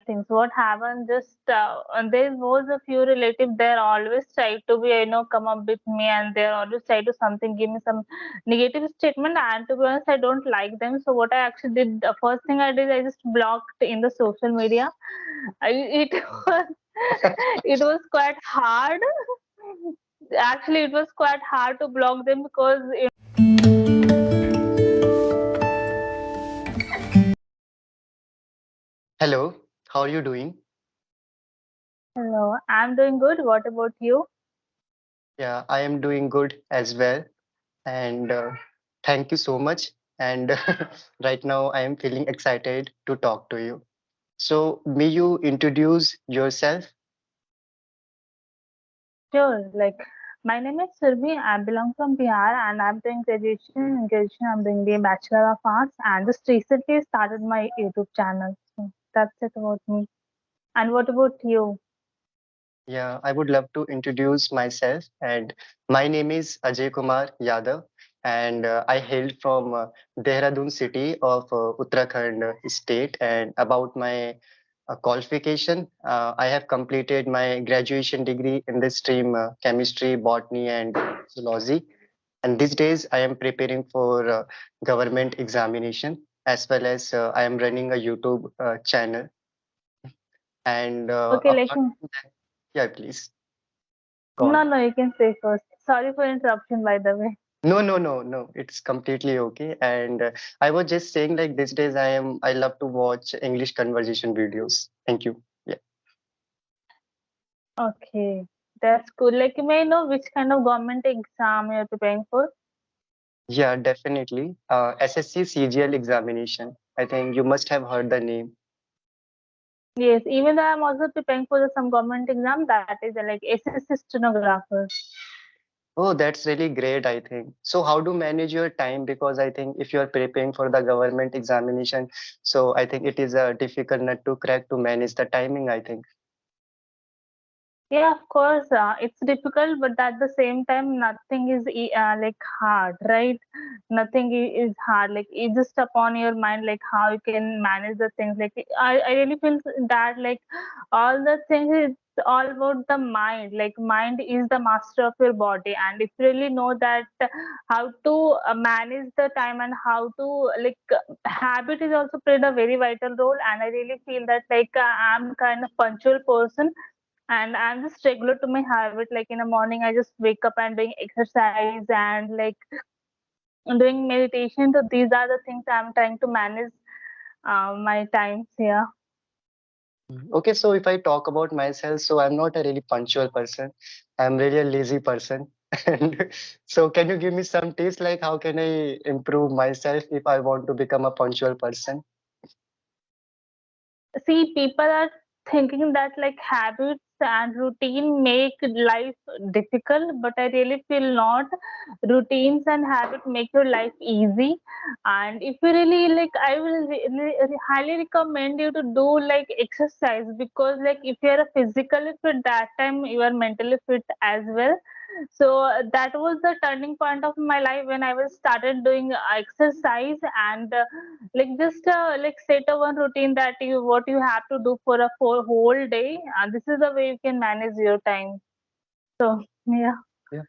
things. What happened? Just there was a few relatives. They're always try to be, come up with me, and they're always try to something, give me some negative statement. And to be honest, I don't like them. So what I actually did, the first thing I did, I just blocked in the social media. It was it was quite hard. Actually, it was quite hard to block them because Hello, how are you doing? hello, I'm doing good. What about you? Yeah, I am doing good as well. And thank you so much. And right now, I am feeling excited to talk to you. So, may you introduce yourself? Sure. Like, my name is Surbhi. I belong from Bihar and I'm doing graduation. In graduation, I'm doing the Bachelor of Arts and just recently started my YouTube channel. So that's it about me. And what about you? Yeah, I would love to introduce myself. And my name is Ajay Kumar Yadav. And I hail from Dehradun city of Uttarakhand state. And about my qualification, I have completed my graduation degree in the stream chemistry, botany, and zoology. And these days, I am preparing for government examination as well as I am running a YouTube channel. And Okay, like, apart from that, yeah, please go no, on. no, you can say first. Sorry for interruption, by the way. No, no, no, no. It's completely okay. And I was just saying, like these days, I love to watch English conversation videos. Thank you. Yeah, Okay, that's cool. Like, you may know which kind of government exam you're preparing for? yeah, definitely. SSC CGL examination. I think you must have heard the name. Yes, even though I'm also preparing for some government exam, that is like SSC stenographer. Oh, that's really great, I think. So how to manage your time? Because I think if you're preparing for the government examination, so I think it is a difficult nut to crack to manage the timing, I think. Yeah, of course, it's difficult, but at the same time, nothing is like hard, right? Nothing is hard. Like it's just upon your mind, like how you can manage the things. Like I really feel that like all the things is all about the mind. Like mind is the master of your body, and if you really know that how to manage the time and how to like habit is also played a very vital role. And I really feel that like I'm kind of punctual person and I'm just regular to my habit. Like in the morning, I just wake up and doing exercise and like doing meditation. So these are the things I'm trying to manage my times here. Okay, so if I talk about myself, so I'm not a really punctual person. I'm really a lazy person. And so can you give me some tips like how can I improve myself if I want to become a punctual person? See, people are thinking that like habits and routine make life difficult, but I really feel not. Routines and habit make your life easy. And if you really like, I will highly recommend you to do like exercise because like if you are a physically fit, that time you are mentally fit as well. So that was the turning point of my life when I was started doing exercise and like just like set a one routine that you what you have to do for a whole day. This is the way you can manage your time. So yeah. Yeah,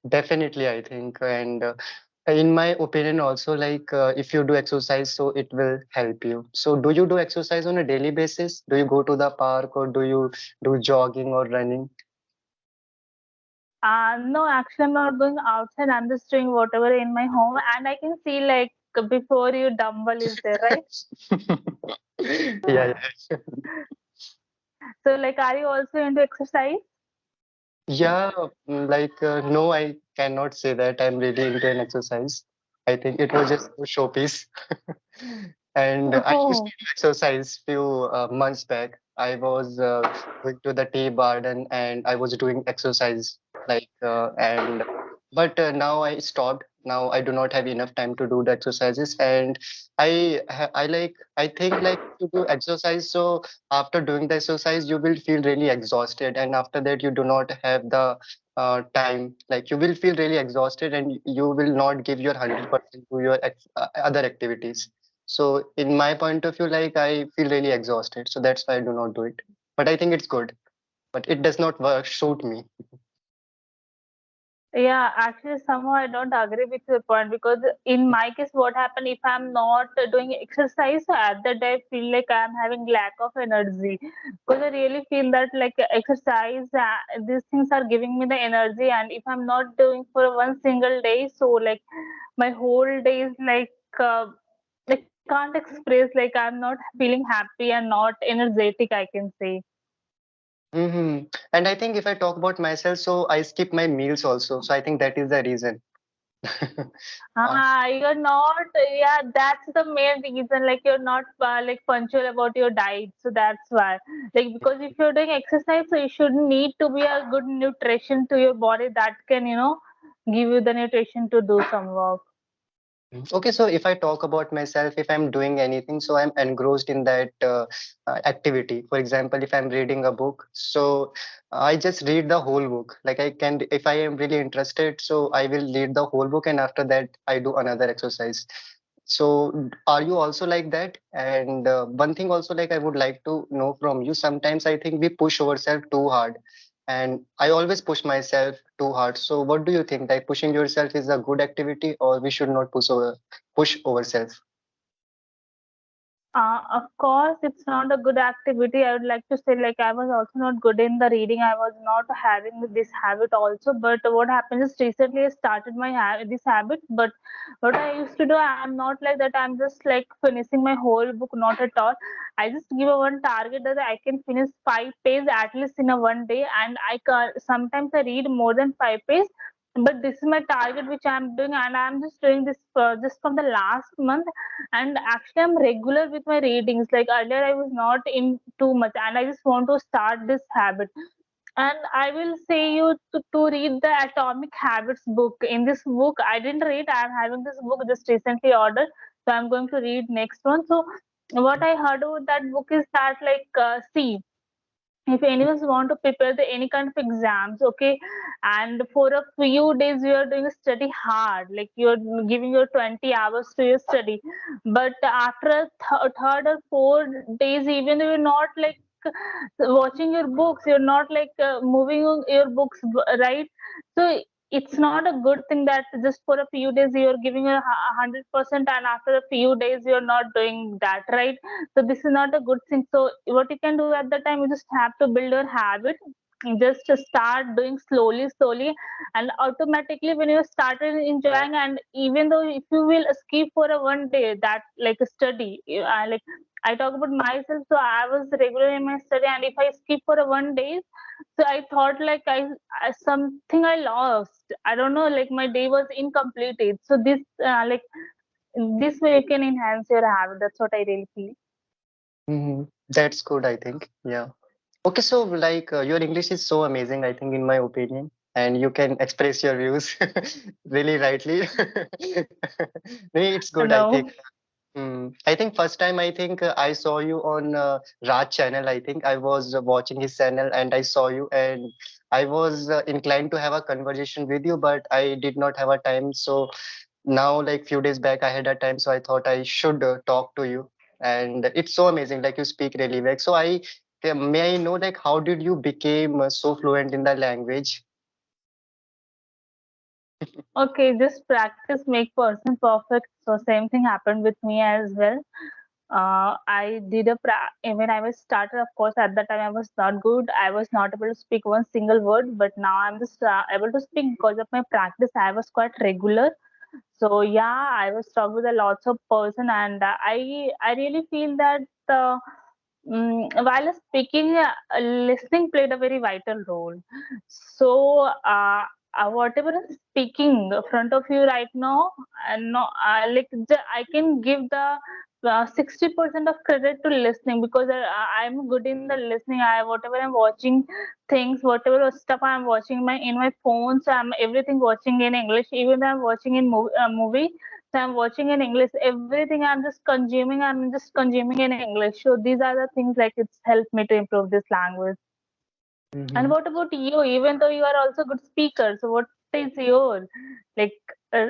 definitely, I think. And in my opinion, also, like if you do exercise, so it will help you. So, do you do exercise on a daily basis? Do you go to the park or do you do jogging or running? No, actually, I'm not going outside. I'm just doing whatever in my home, and I can see like before you dumbbell is there, right? Yeah, yeah. So like, are you also into exercise? Yeah, like no, I cannot say that I'm really into an exercise. I think it was just a showpiece. And I used to Oh, do exercise few months back. I was going to the tea garden and I was doing exercise like and but now I stopped. Now I do not have enough time to do the exercises and I think like to do exercise so after doing the exercise you will feel really exhausted and after that you do not have the time like you will feel really exhausted and you will not give your 100% to your other activities. So in my point of view, like I feel really exhausted. So that's why I do not do it. But I think it's good. But it does not work, suit me. Yeah, actually, somehow I don't agree with your point because in my case, what happened if I'm not doing exercise, so at that day I feel like I'm having lack of energy because I really feel that like exercise, these things are giving me the energy, and if I'm not doing for one single day, so like my whole day is like I can't express like I'm not feeling happy and not energetic, I can say. Hmm. And I think if I talk about myself, so I skip my meals also. So I think that is the reason. Uh, Ah, you're not, yeah, that's the main reason. Like, you're not like punctual about your diet. So that's why. Like, because if you're doing exercise, so you should need to be a good nutrition to your body that can, give you the nutrition to do some work. Okay, so if I talk about myself, if I'm doing anything, so I'm engrossed in that activity. For example, if I'm reading a book, so I just read the whole book. Like I can, if I am really interested, so I will read the whole book, and after that, I do another exercise. So are you also like that? And one thing also, like I would like to know from you. Sometimes I think we push ourselves too hard, and I always push myself too hard. So what do you think? Like pushing yourself is a good activity, or we should not push ourselves? Of course, it's not a good activity. I would like to say, like, I was also not good in the reading. I was not having this habit also. But what happens is recently I started this habit. But what I used to do, I'm not like that. I'm just like finishing my whole book, not at all. I just give a one target that I can finish 5 pages at least in a one day, and I can sometimes I read more than 5 pages. But this is my target which I'm doing, and I'm just doing this just from the last month, and actually I'm regular with my readings. Like earlier I was not in too much, and I just want to start this habit. And I will say you to read the Atomic Habits book. In this book I didn't read, I'm having this book just recently ordered, so I'm going to read next one. So what I heard about that book is that, like, see, if anyone want to prepare the any kind of exams, okay, and for a few days you are doing a study hard, like you're giving your 20 hours to your study, but after a third or 4 days, even though you're not like watching your books, you're not like moving your books, right? So it's not a good thing that just for a few days you're giving a 100%, and after a few days you're not doing that, right? So this is not a good thing. So what you can do at the time, you just have to build your habit. Just to start doing slowly, and automatically when you started enjoying, and even though if you will skip for a one day that like a study, like I talk about myself, so I was regular in my study, and if I skip for a one day, so I thought like I something I lost. I don't know, like my day was incompleted. So this like this way you can enhance your habit. That's what I really feel. Hmm. That's good, I think. Yeah. Okay, so like your English is so amazing, I think, in my opinion, and you can express your views really rightly. It's good, I think. No. I think first time I think I saw you on Raj channel. I think I was watching his channel and I saw you, and I was inclined to have a conversation with you, but I did not have a time. So now, like few days back, I had a time, so I thought I should talk to you. And it's so amazing, like you speak really well. So may I know like how did you became so fluent in the language? Okay, just practice make person perfect. So same thing happened with me as well. I did when I was started, of course, at that time I was not good. I was not able to speak one single word, but now I'm just able to speak because of my practice. I was quite regular. So yeah, I was talking with a lots of person, and I really feel that while speaking, listening played a very vital role. So whatever I'm speaking in front of you right now, no, like I can give the 60% of credit to listening, because I'm good in the listening. I whatever I'm watching things, whatever stuff I'm watching in my phone, so I'm everything watching in English. Even though I'm watching in movie, so I'm watching in English. Everything I'm just consuming in English. So these are the things like it's helped me to improve this language. And Hmm. what about you? Even though you are also good speaker, so what is your like? Uh,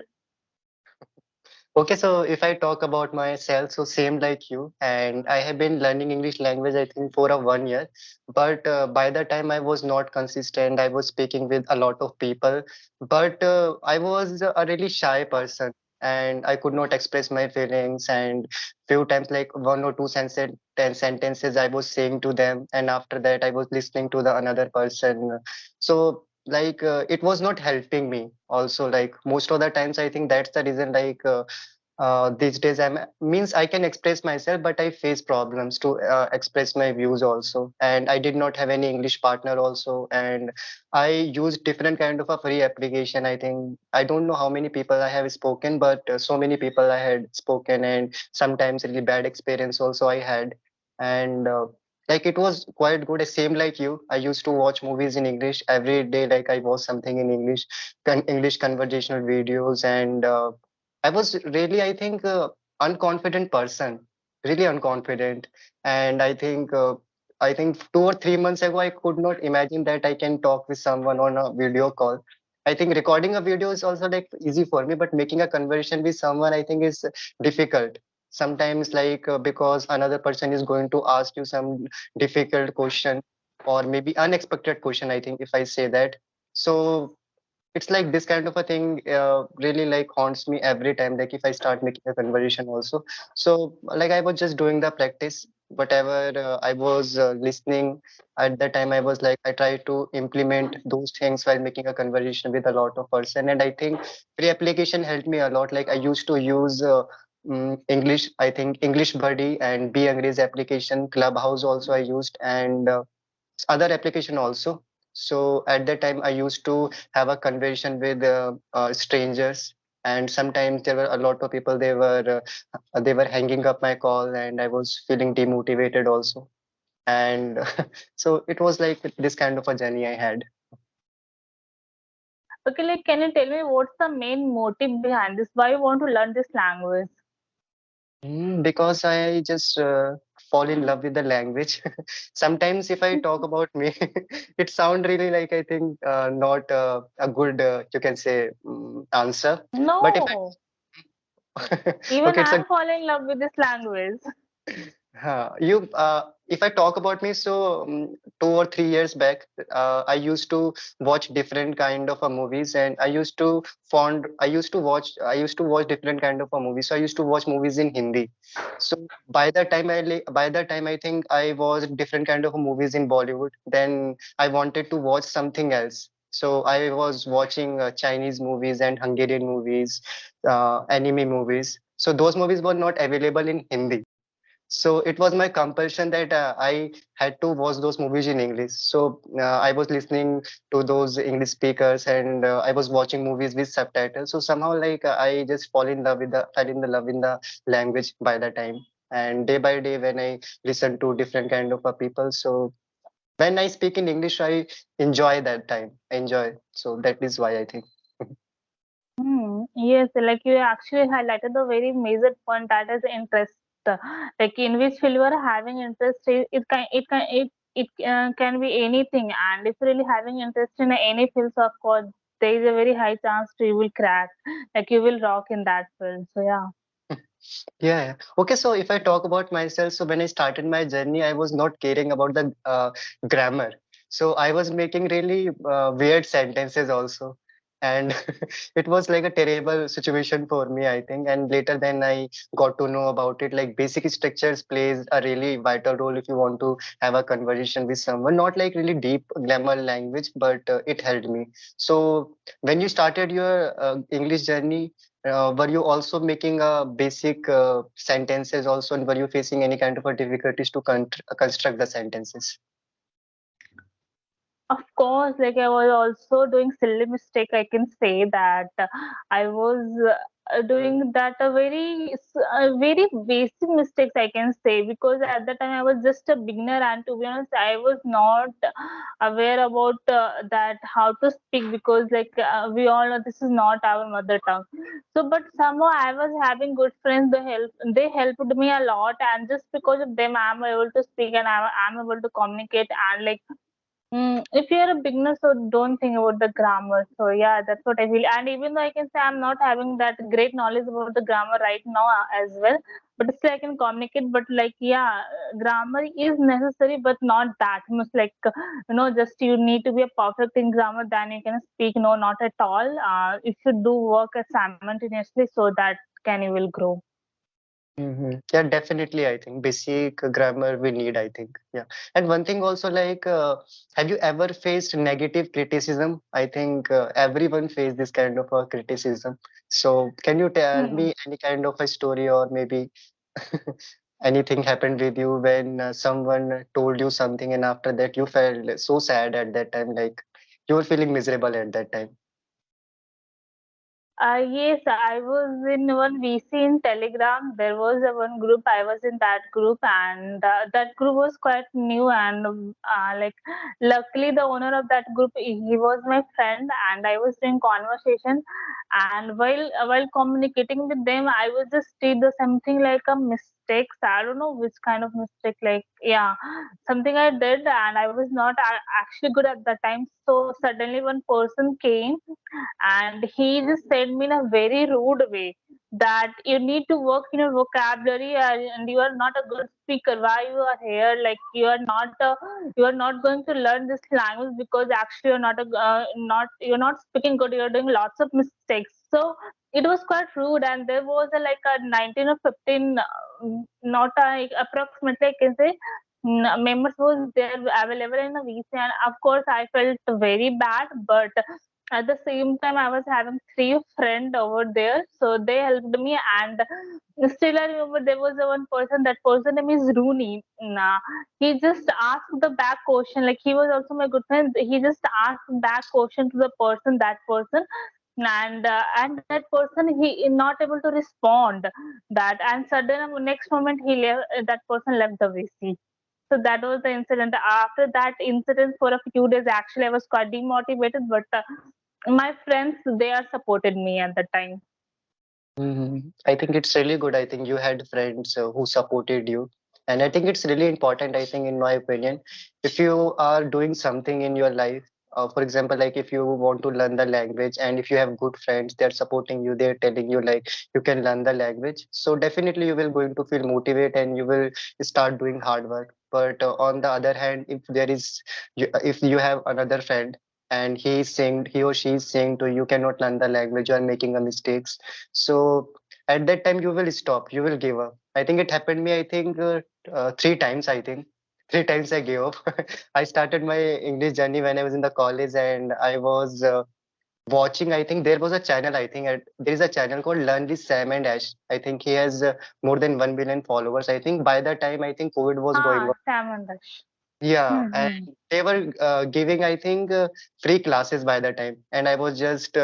Okay, so if I talk about myself, so same like you, and I have been learning English language, I think, for a 1 year. But by the time I was not consistent, I was speaking with a lot of people, but I was a really shy person, and I could not express my feelings. And few times, like one or two sentences, I was saying to them, and after that, I was listening to the another person. So like it was not helping me. Also, like most of the times, I think that's the reason. Like. These days I'm means I can express myself, but I face problems to express my views also. And I did not have any English partner also, and I used different kind of a free application. I think I don't know how many people I have spoken, but so many people I had spoken, and sometimes really bad experience also I had. And like it was quite good. Same like you, I used to watch movies in English every day. Like I watch something in English, English conversational videos. And I was really, I think, unconfident person, really unconfident. And I think 2 or 3 months ago, I could not imagine that I can talk with someone on a video call. I think recording a video is also like easy for me, but making a conversation with someone, I think, is difficult. Sometimes, like because another person is going to ask you some difficult question or maybe unexpected question. I think if I say that, so it's like this kind of a thing really like haunts me every time, like if I start making a conversation also. So like I was just doing the practice, whatever I was listening at the time. I was like I try to implement those things while making a conversation with a lot of person. And I think free application helped me a lot. Like I used to use English, I think English Buddy and Be Angrez application, Clubhouse also I used, and other application also. So at that time, I used to have a conversation with strangers, and sometimes there were a lot of people. They were hanging up my call, and I was feeling demotivated also. And so it was like this kind of a journey I had. Okay, like can you tell me what's the main motive behind this? Why you want to learn this language? Because I just fall in love with the language. Sometimes, if I talk about me, it sounds really like I think not a good, you can say, answer. But if No, I, even okay, it's a I'm falling in love with this language. If I talk about me, so 2 or 3 years back, I used to watch different kind of movies, and I used to watch different kind of movies. So I used to watch movies in Hindi. So by the time I think I was different kind of movies in Bollywood, then I wanted to watch something else. So I was watching Chinese movies and Hungarian movies, anime movies. So those movies were not available in Hindi, so it was my compulsion that I had to watch those movies in English. So I was listening to those English speakers, and I was watching movies with subtitles. So somehow, like I just fell in the love in the language by the time. And day by day, when I listen to different kind of people, so when I speak in English, I enjoy that time. I enjoy. So that is why I think. Yes, like you actually highlighted the very major point that is interest. Like in which field you are having interest, it can be anything. And if you're really having interest in any field, so of course there is a very high chance to you will crack, like you will rock in that field. So yeah. Yeah, yeah. Okay, so if I talk about myself, so when I started my journey, I was not caring about the grammar. So I was making really weird sentences also. And it was like a terrible situation for me, I think. And later then I got to know about it. Like basic structures plays a really vital role if you want to have a conversation with someone. Not like really deep grammar language, but it helped me. So when you started your English journey, were you also making basic sentences also, and were you facing any kind of a difficulties to construct the sentences? Of course, like I was also doing silly mistake. I can say that I was doing that very basic mistakes. I can say because at the time I was just a beginner, and to be honest, I was not aware about that how to speak because we all know this is not our mother tongue. So, but somehow I was having good friends. They helped me a lot, and just because of them, I'm able to speak and I'm able to communicate and like If you're a beginner, so don't think about the grammar. So yeah, that's what I feel. And even though I can say I'm not having that great knowledge about the grammar right now as well, but still I can communicate. But like yeah, grammar is necessary, but not that much. Like just you need to be a perfect in grammar, then you can speak. No, not at all. You should do work simultaneously so that can you will grow. Yeah, definitely. I think basic grammar we need, I think. Yeah. And one thing also, like, have you ever faced negative criticism? I think everyone face this kind of a criticism. So, can you tell Hmm. me any kind of a story, or maybe anything happened with you when someone told you something, and after that you felt so sad at that time, like you were feeling miserable at that time? Yes, I was in one VC in Telegram. There was a one group. I was in that group, and that group was quite new. And luckily, the owner of that group he was my friend, and I was doing conversation. And while communicating with them, I was just did the something like a mistakes. I don't know which kind of mistake. Like yeah, something I did, and I was not actually good at that time. So suddenly, one person came and he just said me in a very rude way that you need to work in your vocabulary and you are not a good speaker. Why you are here? Like you are not going to learn this language because actually you're not you're not speaking good. You're doing lots of mistakes. So it was quite rude, and there was like a 19 or 15 not approximately I can say members was there available in the VC, and of course I felt very bad, but at the same time I was having three friends over there, so they helped me. And still I remember there was a one person, that person name is Rooney. He just asked the back question, like he was also my good friend. He just asked back question to the person, that person, and that person he is not able to respond that, and sudden next moment he left, that person left the VC. So that was the incident. After that incident, for a few days, actually, I was quite demotivated. But my friends, they are supported me at the time. I think it's really good. I think you had friends who supported you. And I think it's really important, I think, in my opinion, if you are doing something in your life, for example, like if you want to learn the language and if you have good friends, they're supporting you, they're telling you like you can learn the language. So definitely you will going to feel motivated and you will start doing hard work. But on the other hand, if you have another friend and he or she is saying to you, you cannot learn the language, you are making a mistakes, so at that time you will stop, you will give up. I think it happened me, I think three times, I think. Three times I gave up. I started my English journey when I was in the college and I was watching, I think there was a channel, I think there is a channel called Learn with Sam and Ash. I think he has more than 1 billion followers. I think by the time I think COVID was going on. Sam and Dash. Yeah, and Hmm. they were giving, I think, free classes by the time, and I was just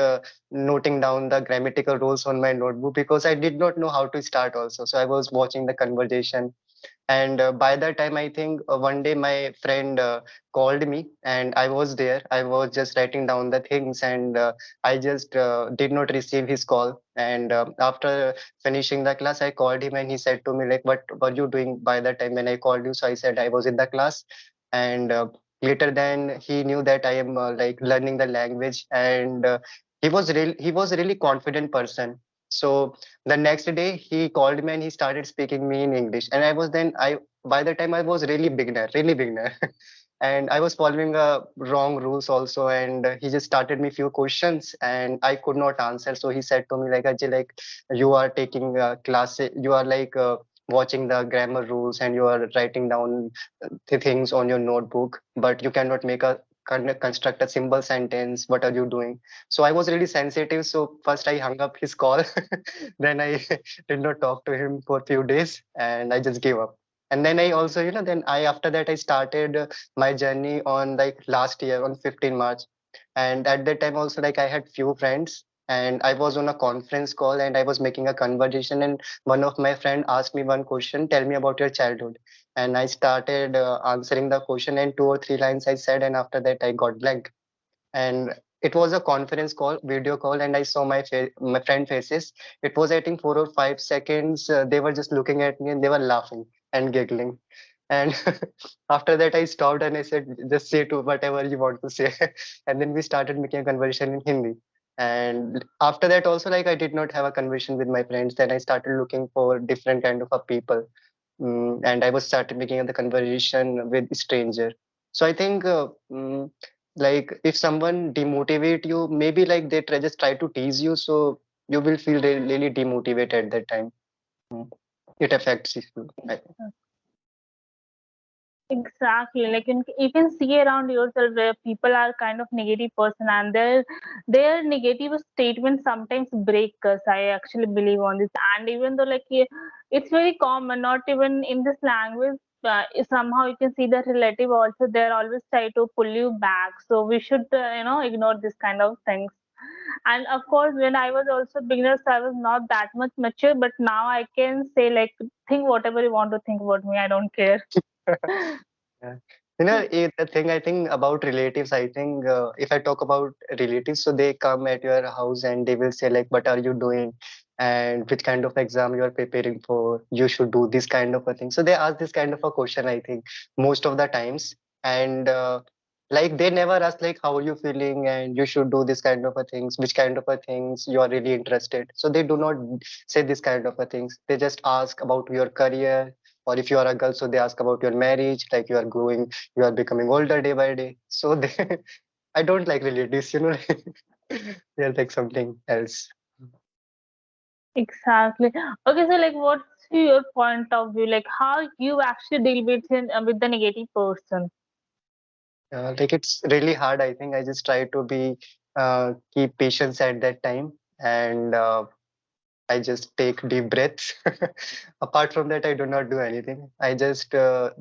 noting down the grammatical rules on my notebook because I did not know how to start also. So I was watching the conversation, and by that time, I think one day my friend called me, and I was there. I was just writing down the things, and I just did not receive his call. And after finishing the class, I called him, and he said to me, like, "What were you doing by that time when I called you?" So I said I was in the class, and later then he knew that I am like learning the language, and he was a really confident person. So the next day he called me and he started speaking me in English, and I was then I by the time I was really beginner. And I was following wrong rules also, and he just started me few questions and I could not answer. So he said to me like, Ajay, like you are taking classes, you are like watching the grammar rules and you are writing down the things on your notebook, but you cannot make a construct a simple sentence. What are you doing? So I was really sensitive. So first I hung up his call, then I did not talk to him for a few days, and I just gave up. And then I also, then I after that I started my journey on like last year on 15 March, and at that time also like I had few friends. And I was on a conference call and I was making a conversation, and one of my friend asked me one question, tell me about your childhood. And I started answering the question, and two or three lines I said, and after that I got blank. And it was a conference call, video call, and I saw my friend faces. It was I think 4 or 5 seconds. They were just looking at me and they were laughing and giggling. And after that I stopped and I said, just say to whatever you want to say. And then we started making a conversation in Hindi. And after that also, like, I did not have a conversation with my friends. Then I started looking for different kind of a people. And I was started making the conversation with stranger. So I think like if someone demotivate you, maybe like they just try to tease you, so you will feel really demotivated at that time. Mm. It affects you, I think. Exactly. Like you can see around yourself where people are kind of negative person and their negative statements sometimes break us. I actually believe on this. And even though like it's very common, not even in this language, somehow you can see that relative also they're always try to pull you back. So we should ignore this kind of things. And of course, when I was also beginner, so I was not that much mature. But now I can say like think whatever you want to think about me. I don't care. Yeah. The thing I think about relatives, I think if I talk about relatives, so they come at your house and they will say like, what are you doing? And which kind of exam you are preparing for? You should do this kind of a thing. So they ask this kind of a question, I think, most of the times. And like they never ask like, how are you feeling? And you should do this kind of a things, which kind of a things you are really interested. So they do not say this kind of a things. They just ask about your career, or if you are a girl, so they ask about your marriage, like you are growing, you are becoming older day by day. So they, I don't like relatives, they're like something else. Exactly. Okay, so like, what's your point of view? Like, how you actually deal with the negative person? Like it's really hard. I think I just try to be keep patience at that time, and I just take deep breaths. Apart from that, I do not do anything. I just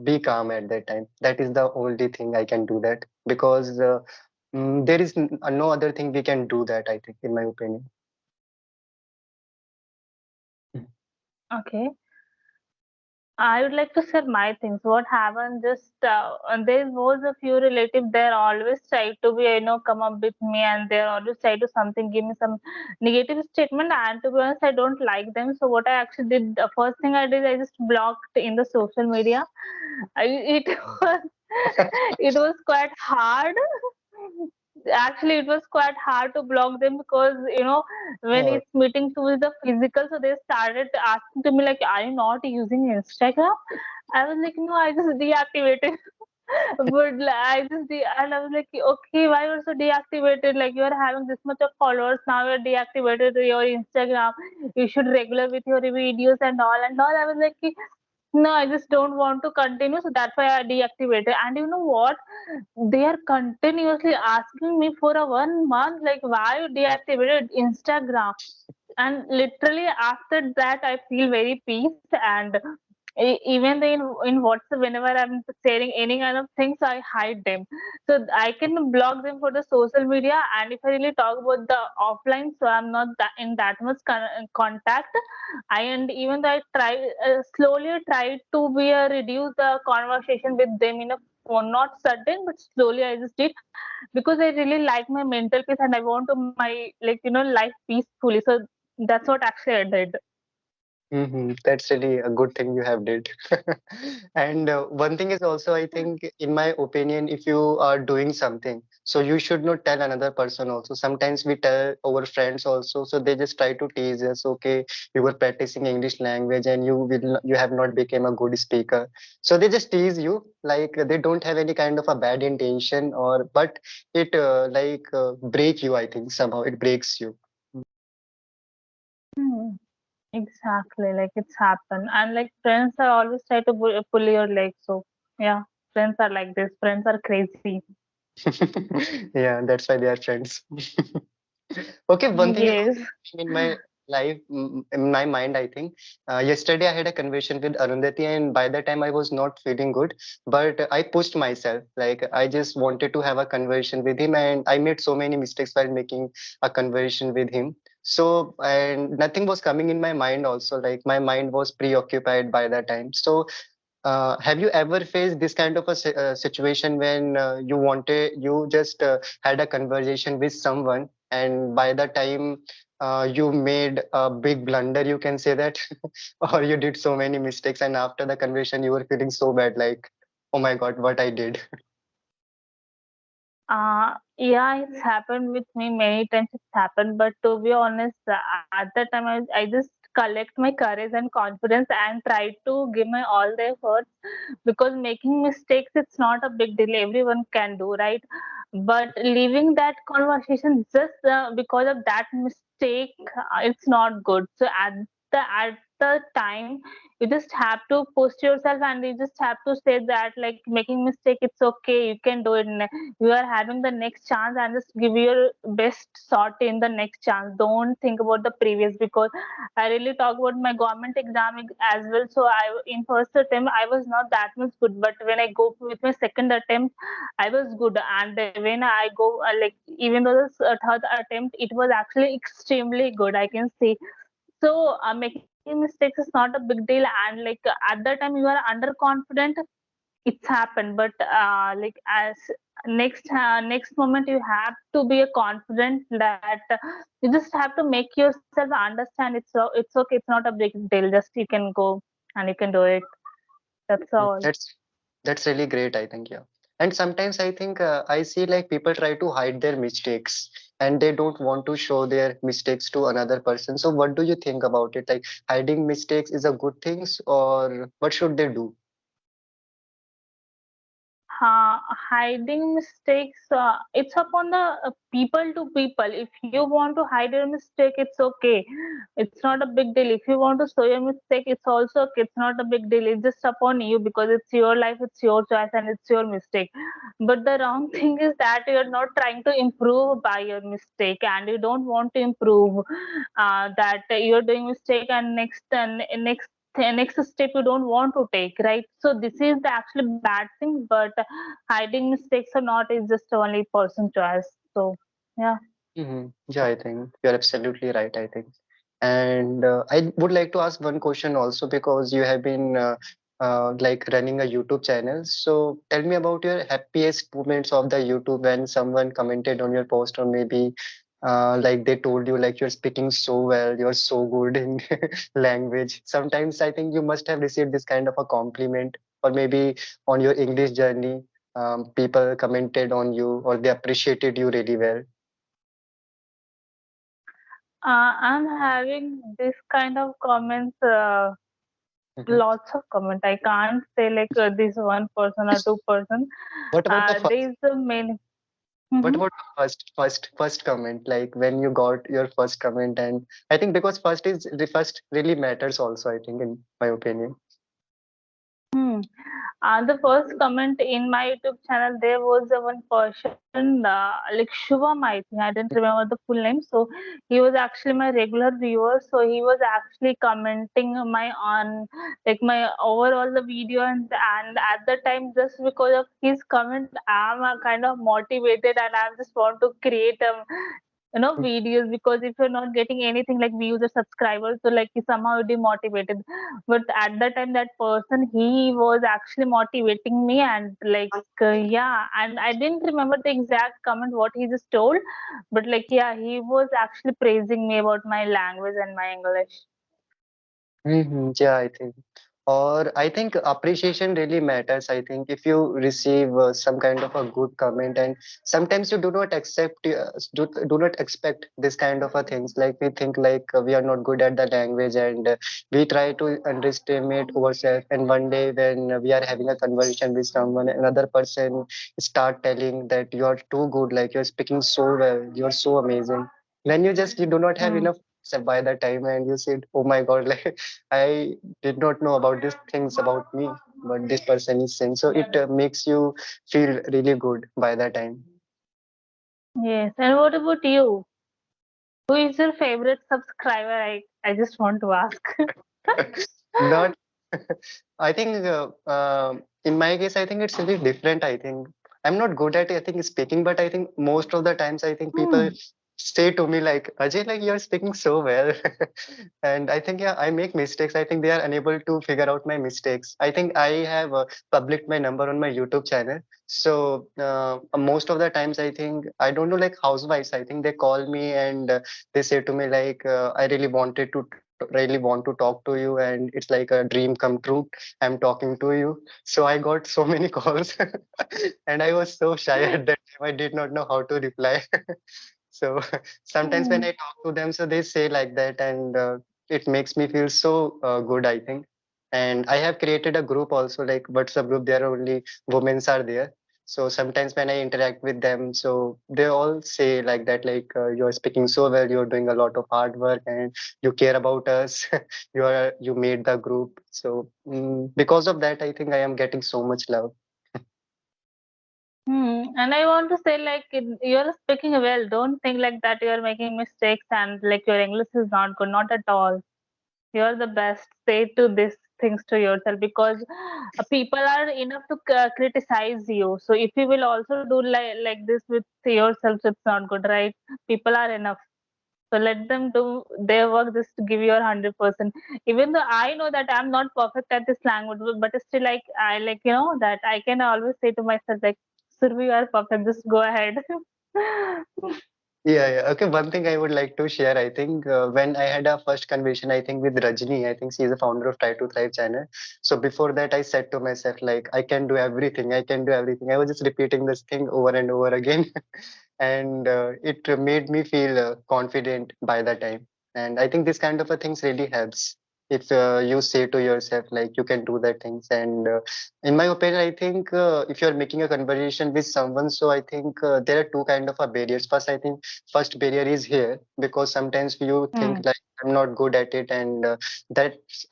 be calm at that time. That is the only thing I can do that, because there is no other thing we can do that, I think, in my opinion. Okay. I would like to share my things. What happened? Just there was a few relatives. They're always try to be, come up with me, and they're always try to something, give me some negative statement. And to be honest, I don't like them. So what I actually did, the first thing I did, I just blocked in the social media. It was it was quite hard. Actually, it was quite hard to block them because when Oh. it's meeting to the physical, so they started asking to me like, "Are you not using Instagram?" I was like, "No, I just deactivated." But like, and I was like, "Okay, why you're so deactivated? Like you are having this much of followers now, you're deactivated your Instagram. You should regular with your videos and all and all." I was like, no, I just don't want to continue, so that's why I deactivated. And you know what? They are continuously asking me for a 1 month, like why you deactivated Instagram. And literally after that, I feel very peace. And even in WhatsApp, whenever I'm sharing any kind of things, I hide them. So I can block them for the social media. And if I really talk about the offline, so I'm not that in that much contact. And even though I try slowly try to be reduce the conversation with them in a phone, not sudden, but slowly I just did because I really like my mental peace and I want to my life peacefully. So that's what actually I did. That's really a good thing you have did. And one thing is also, I think, in my opinion, if you are doing something, so you should not tell another person also. Sometimes we tell our friends also, so they just try to tease us. Okay, you were practicing English language and you have not become a good speaker. So they just tease you, like they don't have any kind of a bad intention, or but it break you. I think somehow it breaks you. Hmm. Exactly, like it's happened, and like friends are always try to pull your leg. So yeah, friends are like this. Friends are crazy. Yeah, that's why they are friends. Okay, one thing is Yes. in my life, in my mind, I think. Yesterday I had a conversation with Arundhati, and by that time I was not feeling good, but I pushed myself. Like I just wanted to have a conversation with him, and I made so many mistakes while making a conversation with him. So, and nothing was coming in my mind also. Like my mind was preoccupied by that time. So have you ever faced this kind of a situation when you just had a conversation with someone, and by the time you made a big blunder, you can say that, or you did so many mistakes, and after the conversion, you were feeling so bad, like, oh my God, what I did. Yeah, it's happened with me many times. It's happened, but to be honest, at that time I just collect my courage and confidence and try to give my all the efforts because making mistakes it's not a big deal. Everyone can do, right? But leaving that conversation just because of that mistake, it's not good. So at the time you just have to push yourself and you just have to say that like making mistake it's okay, you can do it, you are having the next chance and just give your best shot in the next chance. Don't think about the previous because I really talk about my government exam as well. So I in first attempt I was not that much good, but when I go with my second attempt I was good, and when I go even though the third attempt it was actually extremely good, I can say. So making mistakes is not a big deal, and at that time you are underconfident, it's happened. But like as next moment you have to be a confident that you just have to make yourself understand it's okay, it's not a big deal, just you can go and you can do it. That's Mm, all. that's really great, I think, yeah. And sometimes I think I see like people try to hide their mistakes and they don't want to show their mistakes to another person. So what do you think about it? Like hiding mistakes is a good thing, or what should they do? Hiding mistakes, it's upon the people to people. If you want to hide your mistake, it's okay, it's not a big deal. If you want to show your mistake, it's also okay, it's not a big deal. It's just upon you because it's your life, it's your choice, and it's your mistake. But the wrong thing is that you're not trying to improve by your mistake and you don't want to improve, that you're doing mistake and next step you don't want to take, right? So this is the actually bad thing. But hiding mistakes or not is just only person choice. So yeah. Yeah, I think you're absolutely right, I think. And I would like to ask one question also because you have been like running a YouTube channel. So tell me about your happiest moments of the YouTube when someone commented on your post, or maybe like they told you like you're speaking so well, you're so good in language. Sometimes I think you must have received this kind of a compliment, or maybe on your English journey, people commented on you or they appreciated you really well. I'm having this kind of comments, Mhm. lots of comment. I can't say this one person or two person. What about the There first? is a many. What Mhm. about the first comment? Like when you got your first comment, and I think because the first really matters also. I think, in my opinion. Hmm. The first comment in my YouTube channel, there was a one person, like Shubham, I think. I didn't remember the full name. So he was actually my regular viewer. So he was actually commenting my on my overall the video, and at the time just because of his comment, I'm kind of motivated and I just want to create videos, because if you're not getting anything like views or subscribers, so like somehow you're demotivated. But at that time that person he was actually motivating me, and yeah, and I didn't remember the exact comment what he just told, but yeah, he was actually praising me about my language and my English. Yeah, I think. Or I think appreciation really matters. I think if you receive some kind of a good comment, and sometimes you do not accept, do not expect this kind of a things. Like we think like we are not good at the language, and we try to underestimate ourselves. And one day when we are having a conversation with someone, another person start telling that you are too good, like you're speaking so well, you're so amazing. Then you do not have Hmm. enough by the time, and you said, "Oh my God!" Like I did not know about these things about me, but this person is saying. So it makes you feel really good by the time. Yes, and what about you? Who is your favorite subscriber? I just want to ask. Not, I think in my case, I think it's really different. I think I'm not good at I think speaking, but I think most of the times I think people Hmm. say to me like, Ajay, like you're speaking so well. And I think, yeah, I make mistakes. I think they are unable to figure out my mistakes. I think I have published my number on my YouTube channel. So most of the times, I think, I don't know, like housewives, I think they call me and they say to me like, I really want to talk to you, and it's like a dream come true. I'm talking to you. So I got so many calls, and I was so shy at that time. I did not know how to reply. So sometimes when I Hmm. talk to them, so they say like that, and it makes me feel so good, I think. And I have created a group also, like WhatsApp group. There are only women's are there. So sometimes when I interact with them, so they all say like that, like you're speaking so well, you're doing a lot of hard work, and you care about us. You made the group. So because of that, I think I am getting so much love. Hmm. And I want to say, like, you're speaking well. Don't think like that you're making mistakes and like your English is not good. Not at all. You're the best. Say to these things to yourself because people are enough to criticize you. So if you will also do like this with yourself, it's not good, right? People are enough. So let them do their work. Just to give your 100%. Even though I know that I'm not perfect at this language, but still, like I like that I can always say to myself like, Survi, you are perfect. Just go ahead. Yeah, yeah. Okay, one thing I would like to share, I think when I had a first conversation, I think with Rajni, I think she is a founder of Try to Thrive channel. So before that, I said to myself, like, I can do everything. I can do everything. I was just repeating this thing over and over again. And it made me feel confident by the time. And I think this kind of a things really helps if you say to yourself, like, you can do that things. And in my opinion, I think if you're making a conversation with someone, so I think there are two kind of barriers. First, I think first barrier is here because sometimes you think Hmm. like I'm not good at it, and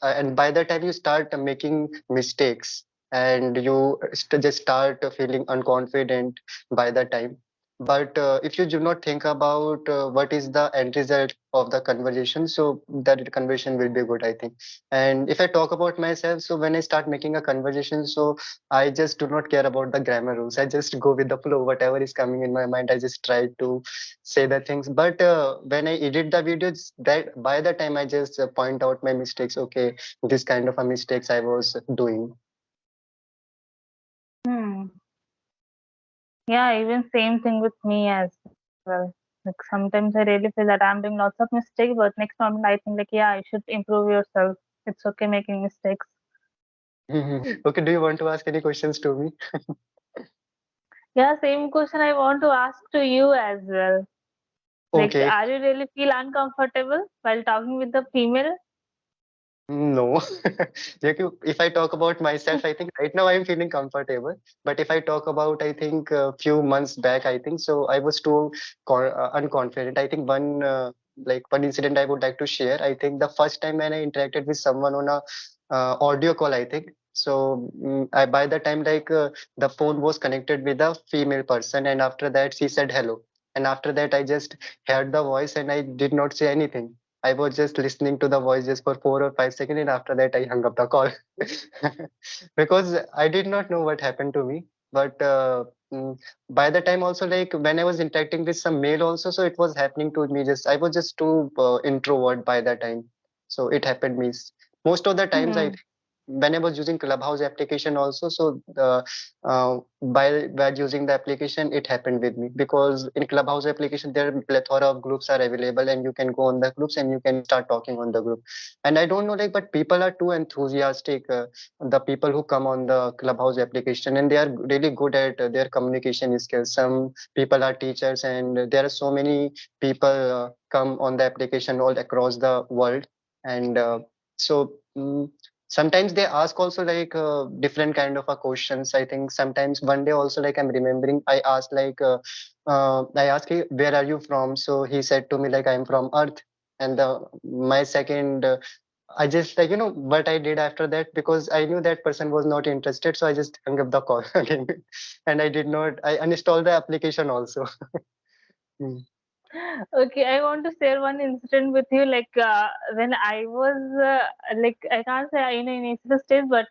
and by the time you start making mistakes and you just start feeling unconfident by the time. But if you do not think about what is the end result of the conversation, so that conversation will be good, I think. And if I talk about myself, so when I start making a conversation, so I just do not care about the grammar rules. I just go with the flow, whatever is coming in my mind. I just try to say the things. But when I edit the videos, that by the time I just point out my mistakes. Okay, this kind of a mistakes I was doing. Hmm. Yeah, even same thing with me as well. Like sometimes I really feel that I'm doing lots of mistakes, but next moment I think like, yeah, you should improve yourself. It's okay making mistakes. Okay, do you want to ask any questions to me? Yeah, same question I want to ask to you as well. Like, Okay. are you really feel uncomfortable while talking with the female? No. If I talk about myself, I think right now I'm feeling comfortable. But if I talk about, I think a few months back, I think so I was too unconfident. I think one incident I would like to share. I think the first time when I interacted with someone on a audio call, I think so. By the time the phone was connected with a female person, and after that she said hello, and after that I just heard the voice and I did not say anything. I was just listening to the voice just for 4 or 5 seconds, and after that, I hung up the call because I did not know what happened to me. But by the time, also like when I was interacting with some male, also, so it was happening to me. Just I was just too introvert by that time, so it happened me most of the times. I Hmm. think when I was using Clubhouse application also, so by using the application, it happened with me because in Clubhouse application there are plethora of groups are available, and you can go on the groups and you can start talking on the group. And I don't know, like, but people are too enthusiastic. The people who come on the Clubhouse application, and they are really good at their communication skills. Some people are teachers, and there are so many people come on the application all across the world. And so. Sometimes they ask also like different kind of questions. I think sometimes one day also, like, I'm remembering, I asked like I asked him, where are you from? So he said to me like, I'm from Earth. And my second I just, like, what I did after that, because I knew that person was not interested, so I just hung up the call again. And I uninstalled the application also. Hmm. Okay, I want to share one incident with you. Like when I was like I can't say in an initial stage, but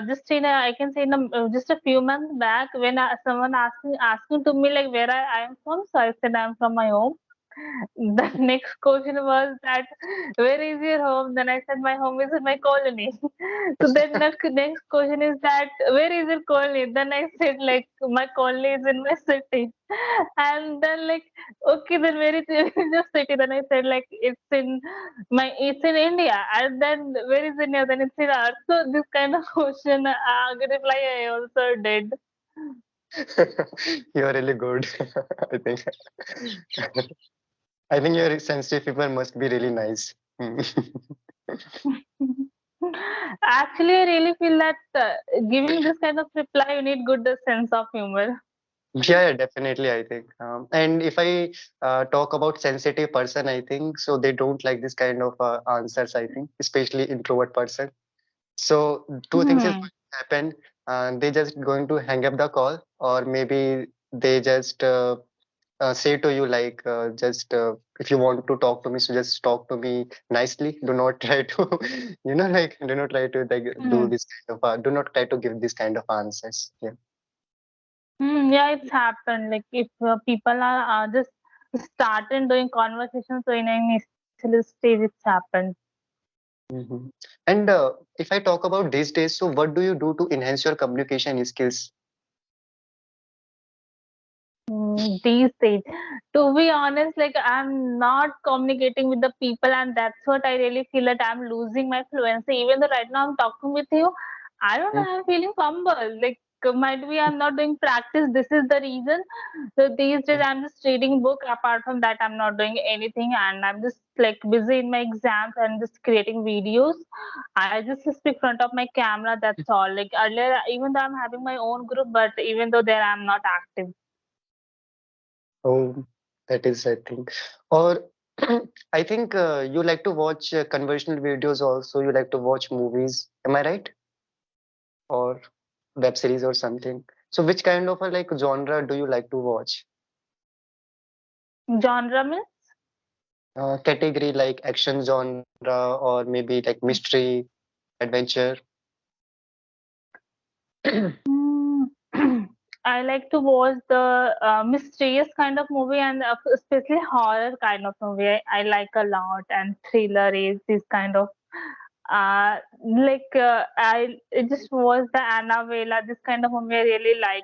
just in a, I can say in a, just a few months back when someone asking to me like where I am from, so I said I am from my home. The next question was that where is your home? Then I said my home is in my colony. So then next question is that where is your colony? Then I said like my colony is in my city. And then like okay, then where is your city? Then I said like it's in India. And then where is India? Then it's in Earth. So this kind of question reply I also did. You are really good. I think. I think your sensitive people must be really nice. Mm. Actually, I really feel that giving this kind of reply, you need good sense of humor. Yeah, yeah, definitely, I think. And if I talk about sensitive person, I think so they don't like this kind of answers, I think, especially introvert person. So two things is Hmm. going to happen. They just going to hang up the call, or maybe they just say to you like, just if you want to talk to me, so just talk to me nicely. Do not try to, like, do not try to like do Hmm. this kind of, do not try to give this kind of answers. Yeah. Hmm. Yeah, it's happened. Like if people are just started doing conversations, so in an initial stage, it's happened. Mhm. And if I talk about these days, so what do you do to enhance your communication skills? These days, to be honest, like I'm not communicating with the people, and that's what I really feel that I'm losing my fluency. Even though right now I'm talking with you, I don't know, Mm. I'm feeling fumble. Like might be I'm not doing practice. This is the reason. So these days I'm just reading book. Apart from that, I'm not doing anything, and I'm just like busy in my exams and just creating videos. I just speak front of my camera. That's all. Like earlier, even though I'm having my own group, but even though there I'm not active. Oh, that is, I think. Or I think you like to watch conversational videos also. You like to watch movies. Am I right? Or web series or something. So which kind of a like genre do you like to watch? Genre means? Category like action genre or maybe like mystery, adventure. Mm, I like to watch the mysterious kind of movie and especially horror kind of movie. I like a lot, and thriller is this kind of I just watched the Annabelle. This kind of movie I really like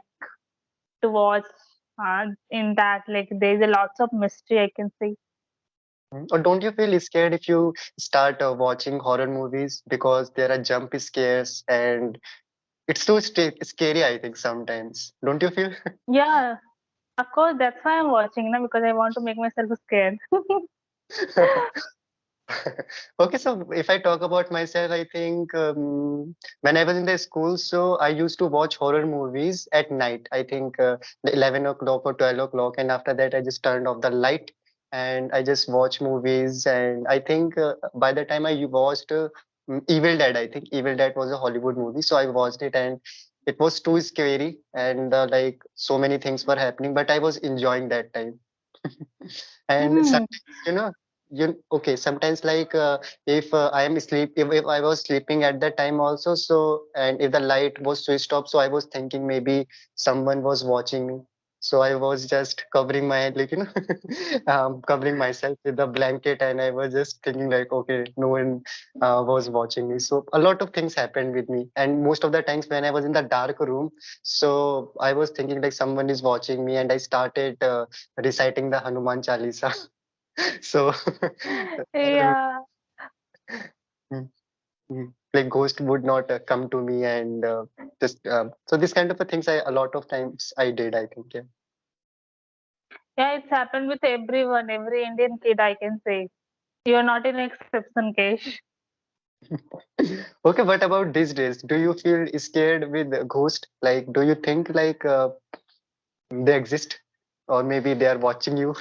to watch. In that, like there's a lots of mystery I can see. Or don't you feel scared if you start watching horror movies because there are jump scares and it's too scary, I think, sometimes. Don't you feel? Yeah, of course that's why I'm watching now because I want to make myself scared. Okay, so if I talk about myself, I think when I was in the school, so I used to watch horror movies at night. I think the 11 o'clock or 12 o'clock, and after that, I just turned off the light and I just watch movies. And I think by the time I watched Evil Dead, I think Evil Dead was a Hollywood movie, so I watched it and it was too scary and like so many things were happening, but I was enjoying that time. And Hmm. sometimes, okay, sometimes like if I am sleep, if I was sleeping at that time also, so and if the light was switched off, so I was thinking maybe someone was watching me. So I was just covering my head, like, covering myself with a blanket, and I was just thinking like, okay, no one was watching me. So a lot of things happened with me, and most of the times when I was in the dark room, so I was thinking like someone is watching me, and I started reciting the Hanuman Chalisa. So, Yeah. mm, like ghost would not come to me and just so this kind of a things I a lot of times I did. I think, yeah. Yeah, it's happened with everyone, every Indian kid, I can say. You're not an exception, Kesh. Okay, what about these days? Do you feel scared with ghost? Like, do you think like they exist, or maybe they are watching you?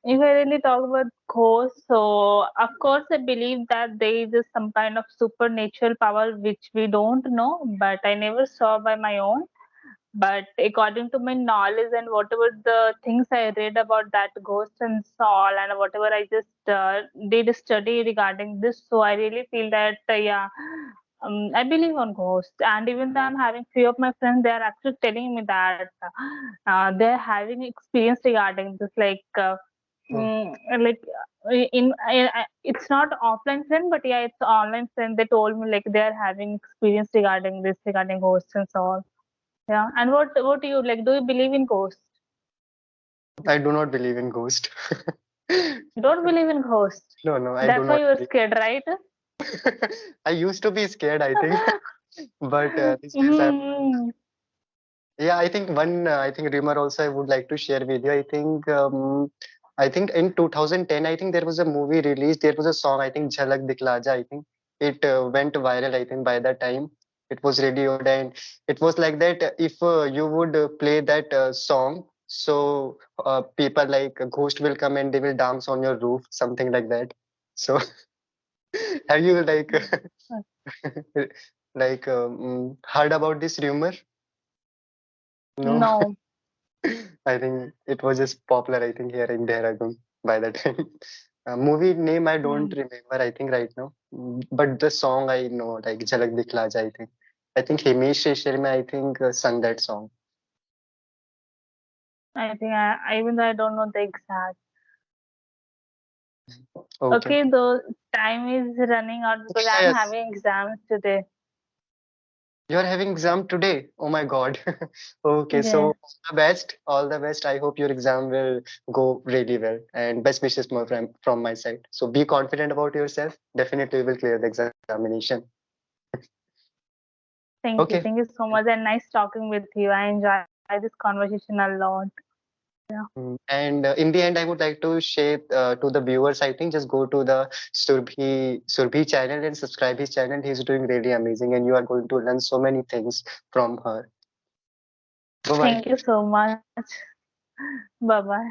If I really talk about ghosts, so of course I believe that there is some kind of supernatural power which we don't know, but I never saw by my own. But according to my knowledge and whatever the things I read about that ghost and all, and whatever I just did study regarding this, so I really feel that yeah, I believe on ghosts. And even though I'm having few of my friends, they are actually telling me that they're having experience regarding this, Mm. like it's not offline friend, but yeah, it's online friend. They told me like they are having experience regarding this, regarding ghosts and so all. Yeah. And what do you like? Do you believe in ghosts? I do not believe in ghost. You don't believe in ghosts. No, no, I do That's why not you were believe. scared, right? I used to be scared, I think, but these days I'm not. Mm, Yeah, I think I think rumor also I would like to share with you. I think in 2010, I think there was a movie released. There was a song, I think Jhalak Dikla Ja. I think it went viral. I think by that time it was radioed, and it was like that. If you would play that song, so people like a ghost will come and they will dance on your roof, something like that. So have you heard about this rumor? No. no. I think it was just popular, I think, here in Dehradun by the time. Movie name I don't Mm, remember, I think, right now. But the song I know, like Jhalak Dikla Ja, I think. I think Himesh Resharmi, I think, sung that song. I think even though I don't know the exact. Okay. Okay, though time is running out because Okay, I'm yes. having exams today. You're having exam today. Oh my God. Okay, so Yeah. all the best. All the best. I hope your exam will go really well. And best wishes more from my side. So be confident about yourself. Definitely you will clear the examination. Thank you. Okay. Thank you so much. And nice talking with you. I enjoy this conversation a lot. Yeah. And in the end, I would like to share to the viewers, I think just go to the Surbhi channel and subscribe his channel. He's doing really amazing, and you are going to learn so many things from her. Bye bye. Thank you so much. Bye bye.